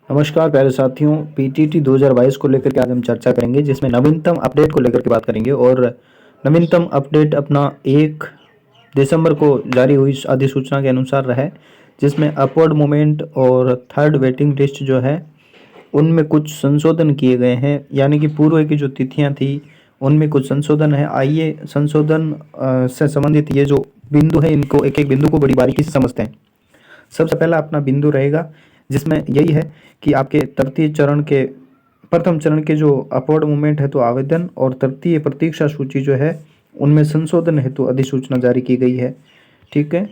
नमस्कार प्यारे साथियों, पीटीटी 2022 को लेकर के आज हम चर्चा करेंगे, जिसमें नवीनतम अपडेट को लेकर के बात करेंगे। और नवीनतम अपडेट अपना 1 दिसंबर को जारी हुई अधिसूचना के अनुसार है, जिसमें अपवर्ड मूवमेंट और थर्ड वेटिंग लिस्ट जो है उनमें कुछ संशोधन किए गए हैं। यानी कि पूर्व की जो तिथियां थी उनमें कुछ संशोधन है। आइए संशोधन से संबंधित ये जो बिंदु है इनको एक एक बिंदु को बड़ी बारीकी से समझते हैं। सबसे पहला अपना बिंदु रहेगा जिसमें यही है कि आपके तृतीय चरण के प्रथम चरण के जो अपवर्ड मूवमेंट है तो आवेदन और तृतीय प्रतीक्षा सूची जो है उनमें संशोधन हेतु अधिसूचना जारी की गई है। ठीक है।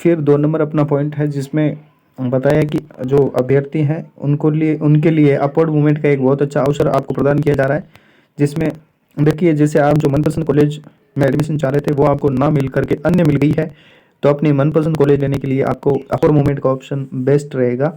फिर 2 नंबर अपना पॉइंट है जिसमें बताया कि जो अभ्यर्थी हैं उनके लिए अपवर्ड मूवमेंट का एक बहुत अच्छा अवसर आपको प्रदान किया जा रहा है। जिसमें देखिए, जैसे आप जो मनपसंद कॉलेज में एडमिशन चाह रहे थे वो आपको ना मिल करके अन्य मिल गई है, तो अपनी मनपसंद कॉलेज लेने के लिए आपको अपवर्ड मूवमेंट का ऑप्शन बेस्ट रहेगा।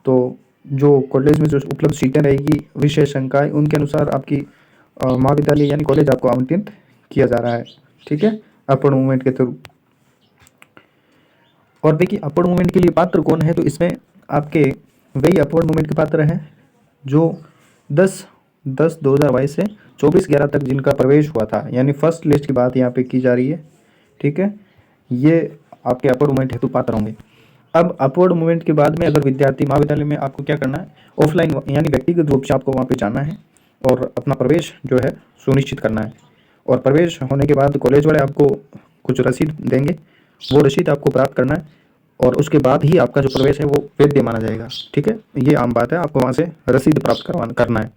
तो जो कॉलेज में जो उपलब्ध सीटें रहेगी विशेष संकाय उनके अनुसार आपकी महाविद्यालय यानी कॉलेज आपको आवंटित किया जा रहा है। ठीक है, अपवर्ड मूवमेंट के थ्रू। और देखिए, अपवर्ड मूवमेंट के लिए पात्र कौन है, तो इसमें आपके वही अपवर्ड मूवमेंट के पात्र हैं जो 10/10/2022 से 24/11 तक जिनका प्रवेश हुआ था। यानी फर्स्ट लिस्ट की बात यहाँ पे की जा रही है। ठीक है, ये आपके अपवर्ड मूवमेंट हेतु पात्र होंगे। अब अपवर्ड मूवमेंट के बाद में अगर विद्यार्थी महाविद्यालय में आपको क्या करना है, ऑफलाइन यानी व्यक्तिगत रूप से आपको वहाँ पे जाना है और अपना प्रवेश जो है सुनिश्चित करना है। और प्रवेश होने के बाद कॉलेज वाले आपको कुछ रसीद देंगे, वो रसीद आपको प्राप्त करना है और उसके बाद ही आपका जो प्रवेश है वो वैध माना जाएगा। ठीक है, ये आम बात है, आपको वहाँ से रसीद प्राप्त करना है।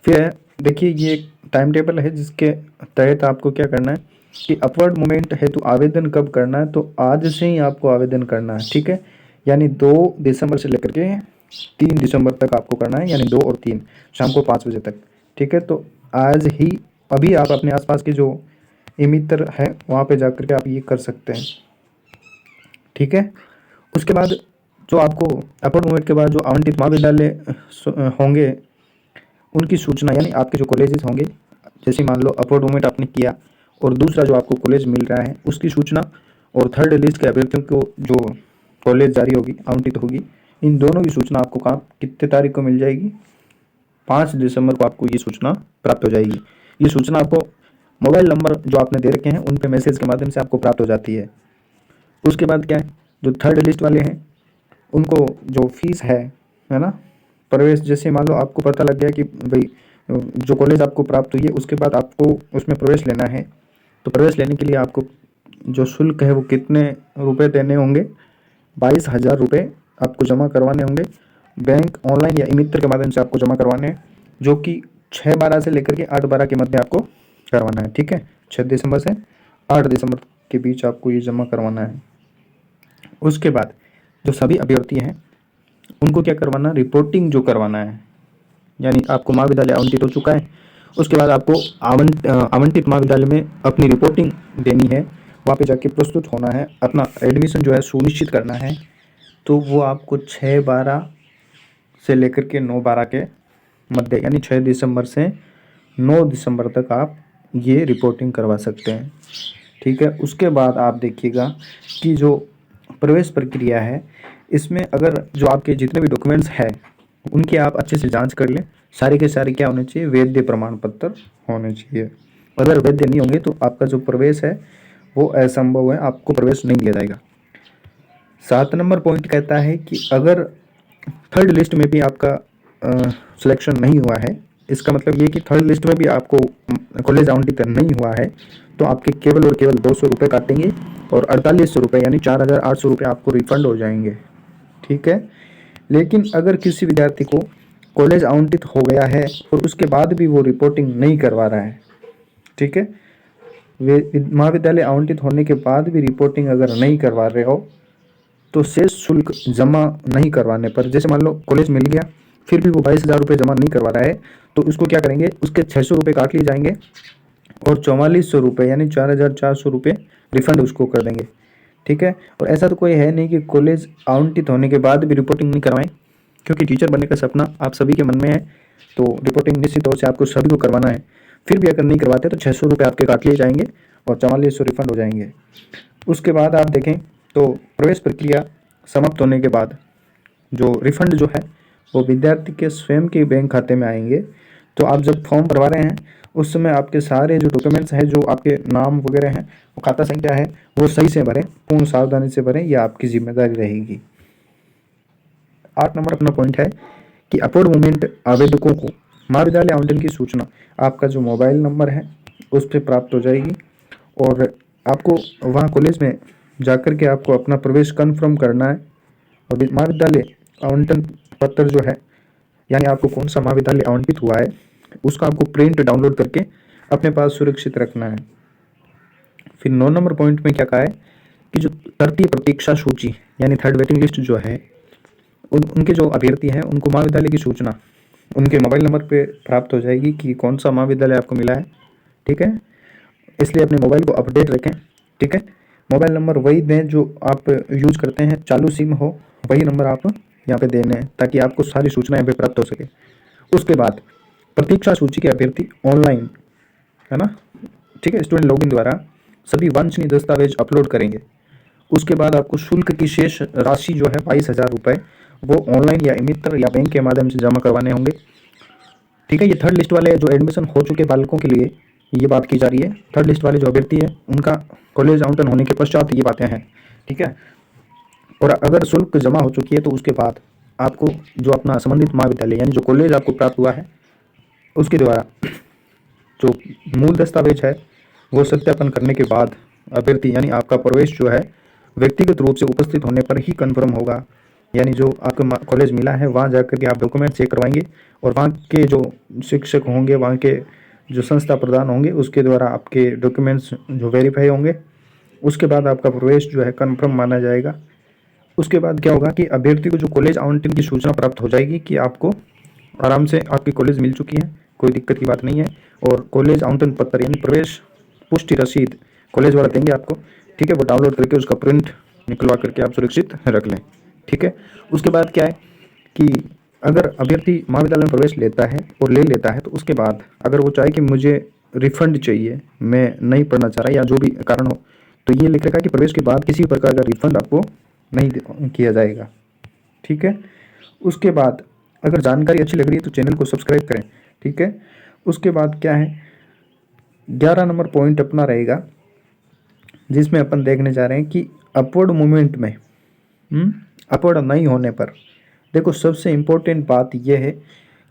फिर देखिए, ये एक टाइम टेबल है जिसके तहत आपको क्या करना है कि अपवर्ड मूवमेंट हेतु आवेदन कब करना है, तो आज से ही आपको आवेदन करना है। ठीक है, यानी 2 दिसंबर से लेकर के 3 दिसंबर तक आपको करना है, यानी 2 और 3 शाम को 5 बजे तक। ठीक है, तो आज ही अभी आप अपने आसपास के जो मित्र हैं वहाँ पे जा करके आप ये कर सकते हैं। ठीक है, उसके बाद जो आपको अपवर्ड मूवमेंट के बाद जो आवंटित महाविद्यालय होंगे उनकी सूचना, यानी आपके जो कॉलेजेस होंगे, जैसे मान लो अपवर्ड मूवमेंट आपने किया और दूसरा जो आपको कॉलेज मिल रहा है उसकी सूचना, और थर्ड लिस्ट के अभ्यर्थियों को जो कॉलेज जारी होगी आवंटित होगी, इन दोनों की सूचना आपको कहाँ कितने तारीख को मिल जाएगी, 5 दिसंबर को आपको ये सूचना प्राप्त हो जाएगी। ये सूचना आपको मोबाइल नंबर जो आपने दे रखे हैं उन पे मैसेज के माध्यम से आपको प्राप्त हो जाती है। उसके बाद क्या है, जो थर्ड लिस्ट वाले हैं उनको जो फीस है ना, प्रवेश, जैसे मान लो आपको पता लग गया कि भाई जो कॉलेज आपको प्राप्त हुई है उसके बाद आपको उसमें प्रवेश लेना है, तो प्रवेश लेने के लिए आपको जो शुल्क है वो कितने रुपए देने होंगे, 22,000 रुपये आपको जमा करवाने होंगे। बैंक, ऑनलाइन या ई मित्र के माध्यम से आपको जमा करवाने हैं, जो कि 6/12 से लेकर के 8/12 के मध्य आपको करवाना है। ठीक है, 6 दिसंबर से 8 दिसंबर के बीच आपको ये जमा करवाना है। उसके बाद जो सभी अभ्यर्थी हैं उनको क्या करवाना, रिपोर्टिंग जो करवाना है, यानी आपको महाविद्यालय आवंटित हो चुका है, उसके बाद आपको आवंटित महाविद्यालय में अपनी रिपोर्टिंग देनी है, वहाँ पे जाके प्रस्तुत होना है, अपना एडमिशन जो है सुनिश्चित करना है। तो वो आपको 6/12 से लेकर के 9/12 के मध्य, यानी 6 दिसंबर से 9 दिसंबर तक आप ये रिपोर्टिंग करवा सकते हैं। ठीक है, उसके बाद आप देखिएगा कि जो प्रवेश प्रक्रिया है इसमें अगर जो आपके जितने भी डॉक्यूमेंट्स हैं उनकी आप अच्छे से जांच कर लें। सारे के सारे क्या होने चाहिए, वैध प्रमाण पत्र होने चाहिए। अगर वैध नहीं होंगे तो आपका जो प्रवेश है वो असंभव है, आपको प्रवेश नहीं दिया जाएगा। 7 नंबर पॉइंट कहता है कि अगर थर्ड लिस्ट में भी आपका सिलेक्शन नहीं हुआ है, इसका मतलब ये कि थर्ड लिस्ट में भी आपको कॉलेज आवंटित नहीं हुआ है, तो आपके केवल और केवल 200 रुपये काटेंगे और 4800 रुपये यानी 4,800 रुपये आपको रिफंड हो जाएंगे। ठीक है, लेकिन अगर किसी विद्यार्थी को कॉलेज आवंटित हो गया है और उसके बाद भी वो रिपोर्टिंग नहीं करवा रहा है, ठीक है, वे महाविद्यालय आवंटित होने के बाद भी रिपोर्टिंग अगर नहीं करवा रहे हो तो शेष शुल्क जमा नहीं करवाने पर, जैसे मान लो कॉलेज मिल गया फिर भी वो 22,000 रुपये जमा नहीं करवा रहा है, तो उसको क्या करेंगे, उसके 600 रुपये काट लिए जाएंगे और 4400 रुपये यानी 4,400 रुपये रिफंड उसको कर देंगे। ठीक है, और ऐसा तो कोई है नहीं कि कॉलेज आवंटित होने के बाद भी रिपोर्टिंग नहीं करवाएं, क्योंकि टीचर बनने का सपना आप सभी के मन में है, तो रिपोर्टिंग निश्चित तौर से आपको सभी को करवाना है। फिर भी अगर नहीं करवाते तो 600 रुपये आपके काट लिए जाएंगे और 4400 रिफंड हो जाएंगे। उसके बाद आप देखें तो प्रवेश प्रक्रिया समाप्त होने के बाद जो रिफंड जो है वो विद्यार्थी के स्वयं के बैंक खाते में आएंगे। तो आप जब फॉर्म भरवा रहे हैं उस समय आपके सारे जो डॉक्यूमेंट्स हैं, जो आपके नाम वगैरह हैं, वो खाता संख्या है, वो सही से भरें, पूर्ण सावधानी से भरें, यह आपकी जिम्मेदारी रहेगी। 8 नंबर अपना पॉइंट है कि अपवर्ड मूवमेंट आवेदकों को महाविद्यालय आवंटन की सूचना आपका जो मोबाइल नंबर है उस पर प्राप्त हो जाएगी, और आपको वहाँ कॉलेज में जाकर के आपको अपना प्रवेश कन्फर्म करना है। और महाविद्यालय आवंटन पत्र जो है, यानी आपको कौन सा महाविद्यालय आवंटित हुआ है उसका आपको प्रिंट डाउनलोड करके अपने पास सुरक्षित रखना है। फिर 9 नंबर पॉइंट में क्या कहा है कि जो तृतीय प्रतीक्षा सूची यानी थर्ड वेटिंग लिस्ट जो है, उनके जो अभ्यर्थी हैं उनको महाविद्यालय की सूचना उनके मोबाइल नंबर पे प्राप्त हो जाएगी कि कौन सा महाविद्यालय आपको मिला है। ठीक है, इसलिए अपने मोबाइल को अपडेट रखें। ठीक है, मोबाइल नंबर वही दें जो आप यूज करते हैं, चालू सिम हो वही नंबर आप यहाँ पे देने हैं, ताकि आपको सारी सूचना यहाँ पे प्राप्त हो सके। उसके बाद प्रतीक्षा सूची के अभ्यर्थी ऑनलाइन, है ना, ठीक है, स्टूडेंट लॉगिन द्वारा सभी वांछनीय दस्तावेज अपलोड करेंगे। उसके बाद आपको शुल्क की शेष राशि जो है 22,000 रुपये, वो ऑनलाइन या मित्र या बैंक के माध्यम से जमा करवाने होंगे। ठीक है, ये थर्ड लिस्ट वाले जो एडमिशन हो चुके बालकों के लिए ये बात की जा रही है। थर्ड लिस्ट वाले जो अभ्यर्थी है उनका कॉलेज आवंटन होने के पश्चात ये बातें हैं। ठीक है, और अगर शुल्क जमा हो चुकी है तो उसके बाद आपको जो अपना संबंधित महाविद्यालय यानी जो कॉलेज आपको प्राप्त हुआ है उसके द्वारा जो मूल दस्तावेज है वो सत्यापन करने के बाद अभ्यर्थी यानी आपका प्रवेश जो है व्यक्तिगत रूप से उपस्थित होने पर ही कंफर्म होगा। यानी जो आपको कॉलेज मिला है वहाँ जाकर के आप डॉक्यूमेंट चेक करवाएंगे, और वहाँ के जो शिक्षक होंगे, वहाँ के जो संस्था प्रदान होंगे उसके द्वारा आपके डॉक्यूमेंट्स जो वेरीफाई होंगे, उसके बाद आपका प्रवेश जो है कंफर्म माना जाएगा। उसके बाद क्या होगा कि अभ्यर्थी को जो कॉलेज आवंटन की सूचना प्राप्त हो जाएगी कि आपको आराम से आपकी कॉलेज मिल चुकी है, कोई दिक्कत की बात नहीं है। और कॉलेज आवंटन पत्र यानी प्रवेश पुष्टि रसीद कॉलेज वाला देंगे आपको। ठीक है, वो डाउनलोड करके उसका प्रिंट निकलवा करके आप सुरक्षित रख लें। ठीक है, उसके बाद क्या है कि अगर अभ्यर्थी महाविद्यालय में प्रवेश लेता है और ले लेता है तो उसके बाद अगर वो चाहे कि मुझे रिफंड चाहिए, मैं नहीं पढ़ना चाह रहा या जो भी कारण हो, तो ये लिख रखा है कि प्रवेश के बाद किसी प्रकार का रिफंड आपको नहीं किया जाएगा। ठीक है, उसके बाद अगर जानकारी अच्छी लग रही है तो चैनल को सब्सक्राइब करें। ठीक है, उसके बाद क्या है 11 नंबर पॉइंट अपना रहेगा जिसमें अपन देखने जा रहे हैं कि अपवर्ड मूवमेंट में अपवर्ड नहीं होने पर देखो सबसे इम्पोर्टेंट बात यह है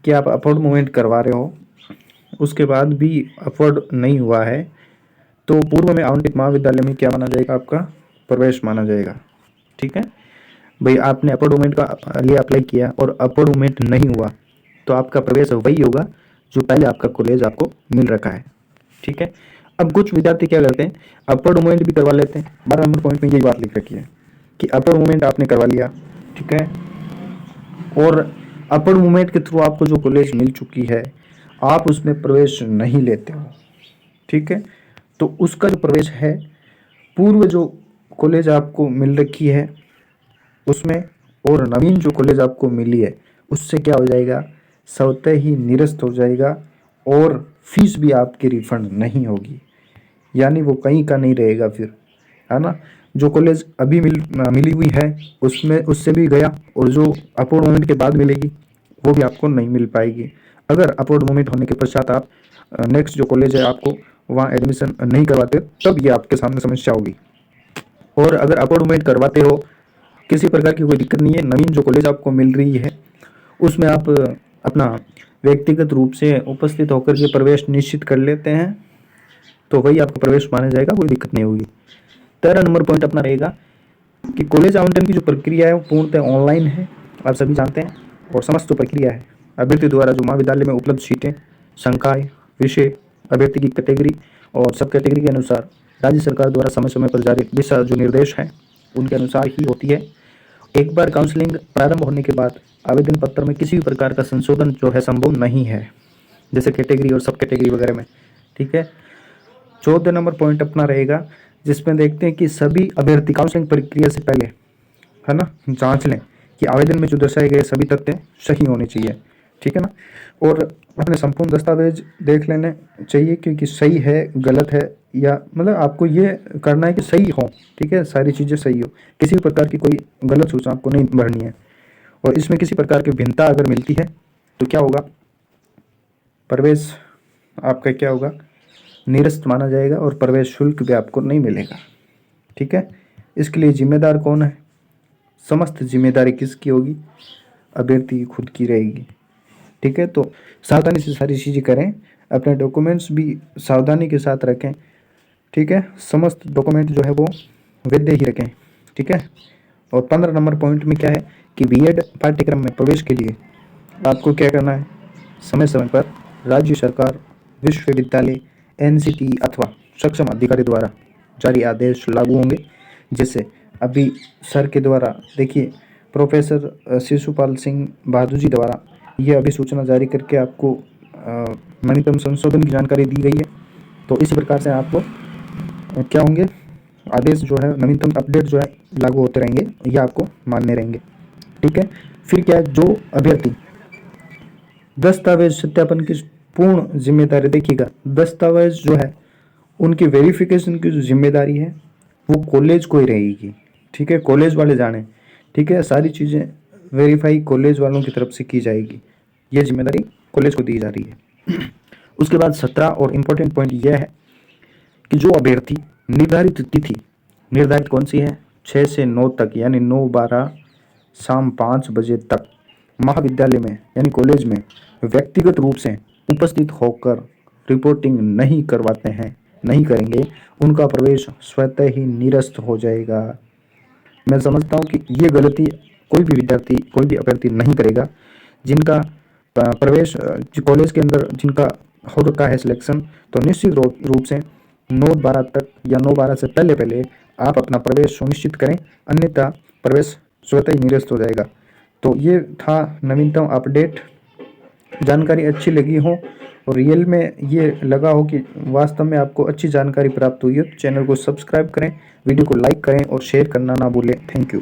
कि आप अपवर्ड मूवमेंट करवा रहे हो, उसके बाद भी अपवर्ड नहीं हुआ है तो पूर्व में आवंटित महाविद्यालय में क्या माना जाएगा, आपका प्रवेश माना जाएगा। ठीक है भाई, आपने अपवर्ड मूवमेंट का लिए अप्लाई किया और अपवर्ड मूवमेंट नहीं हुआ तो आपका प्रवेश वही होगा जो पहले आपका कॉलेज आपको मिल रखा है। ठीक है, अब कुछ विद्यार्थी क्या करते हैं अपवर्ड मूवमेंट भी करवा लेते हैं। 12 नंबर पॉइंट में यही बात लिख रखी है कि अपवर्ड मूवमेंट आपने करवा लिया, ठीक है, और अपवर्ड मूवमेंट के थ्रू आपको जो कॉलेज मिल चुकी है आप उसमें प्रवेश नहीं लेते हो। ठीक है, तो उसका जो प्रवेश है पूर्व जो कॉलेज आपको मिल रखी है उसमें और नवीन जो कॉलेज आपको मिली है उससे क्या हो जाएगा, स्वतः ही निरस्त हो जाएगा और फीस भी आपकी रिफंड नहीं होगी, यानी वो कहीं का नहीं रहेगा फिर, है ना। जो कॉलेज अभी मिली हुई है उसमें उससे भी गया, और जो अपवर्ड मूवमेंट के बाद मिलेगी वो भी आपको नहीं मिल पाएगी। अगर अपवर्ड मूवमेंट होने के पश्चात आप नेक्स्ट जो कॉलेज है आपको वहाँ एडमिशन नहीं करवाते तब ये आपके सामने समस्या होगी। और अगर अपवर्ड मूवमेंट करवाते हो किसी प्रकार की कोई दिक्कत नहीं है, नवीन जो कॉलेज आपको मिल रही है उसमें आप अपना व्यक्तिगत रूप से उपस्थित होकर के प्रवेश निश्चित कर लेते हैं तो वही आपका प्रवेश माना जाएगा, कोई दिक्कत नहीं होगी। 13 नंबर पॉइंट अपना रहेगा कि कॉलेज आवंटन की जो प्रक्रिया है वो पूर्णतः ऑनलाइन है, आप सभी जानते हैं, और समस्त जो प्रक्रिया है अभ्यर्थी द्वारा जो महाविद्यालय में उपलब्ध सीटें, संकाय, विषय, अभ्यर्थी की कैटेगरी और सब कैटेगरी के अनुसार राज्य सरकार द्वारा समय समय पर जारी दिशा जो निर्देश हैं उनके अनुसार ही होती है। एक बार काउंसलिंग प्रारंभ होने के बाद आवेदन पत्र में किसी भी प्रकार का संशोधन जो है संभव नहीं है, जैसे कैटेगरी और सब कैटेगरी वगैरह में। ठीक है, 14 नंबर पॉइंट अपना रहेगा जिसमें देखते हैं कि सभी अभ्यर्थी काउंसलिंग प्रक्रिया से पहले, है ना, जांच लें कि आवेदन में जो दर्शाए गए सभी तथ्य सही होने चाहिए। ठीक है ना, और अपने संपूर्ण दस्तावेज देख लेने चाहिए क्योंकि सही है गलत है, या मतलब आपको ये करना है कि सही हो। ठीक है, सारी चीज़ें सही हो, किसी भी प्रकार की कोई गलत सूचना आपको नहीं भरनी है। और इसमें किसी प्रकार की भिन्नता अगर मिलती है तो क्या होगा, प्रवेश आपका क्या होगा, निरस्त माना जाएगा और प्रवेश शुल्क भी आपको नहीं मिलेगा। ठीक है, इसके लिए जिम्मेदार कौन है, समस्त जिम्मेदारी किसकी होगी, अभ्यर्थी की खुद की रहेगी। ठीक है, तो सावधानी से सारी चीज़ें करें, अपने डॉक्यूमेंट्स भी सावधानी के साथ रखें। ठीक है, समस्त डॉक्यूमेंट जो है वो वैध ही रखें। ठीक है, और 15 नंबर पॉइंट में क्या है कि बीएड पाठ्यक्रम में प्रवेश के लिए आपको क्या करना है, समय समय पर राज्य सरकार, विश्वविद्यालय, एनसीटी अथवा सक्षम अधिकारी द्वारा जारी आदेश लागू होंगे। जैसे अभी सर के द्वारा देखिए, प्रोफेसर शिशुपाल सिंह बहादुर जी द्वारा ये अभी सूचना जारी करके आपको नवीनतम संशोधन की जानकारी दी गई है। तो इसी प्रकार से आपको क्या होंगे, आदेश जो है, नवीनतम अपडेट जो है लागू होते रहेंगे, ये आपको मानने रहेंगे। ठीक है, फिर क्या है, जो अभ्यर्थी दस्तावेज सत्यापन की पूर्ण जिम्मेदारी, देखिएगा दस्तावेज जो है उनकी वेरिफिकेशन की जो जिम्मेदारी है वो कॉलेज को ही रहेगी। ठीक है, कॉलेज वाले जाने। ठीक है, सारी चीज़ें वेरीफाई कॉलेज वालों की तरफ से की जाएगी, ये जिम्मेदारी कॉलेज को दी जा रही है। उसके बाद 17 और इम्पोर्टेंट पॉइंट यह है कि जो अभ्यर्थी निर्धारित तिथि, निर्धारित कौन सी है, 6 से 9 तक यानी 9-12 शाम 5 बजे तक महाविद्यालय में यानी कॉलेज में व्यक्तिगत रूप से उपस्थित होकर रिपोर्टिंग नहीं करवाते हैं, नहीं करेंगे, उनका प्रवेश स्वतः ही निरस्त हो जाएगा। मैं समझता हूँ कि ये गलती कोई भी विद्यार्थी, कोई भी अभ्यर्थी नहीं करेगा। जिनका प्रवेश कॉलेज के अंदर जिनका हो रखा है सिलेक्शन, तो निश्चित रूप से 9-12 तक या 9-12 से पहले पहले आप अपना प्रवेश सुनिश्चित करें, अन्यथा प्रवेश स्वतः ही निरस्त हो जाएगा। तो ये था नवीनतम अपडेट। जानकारी अच्छी लगी हो और रियल में ये लगा हो कि वास्तव में आपको अच्छी जानकारी प्राप्त हुई है, तो चैनल को सब्सक्राइब करें, वीडियो को लाइक करें और शेयर करना ना भूलें। Thank you.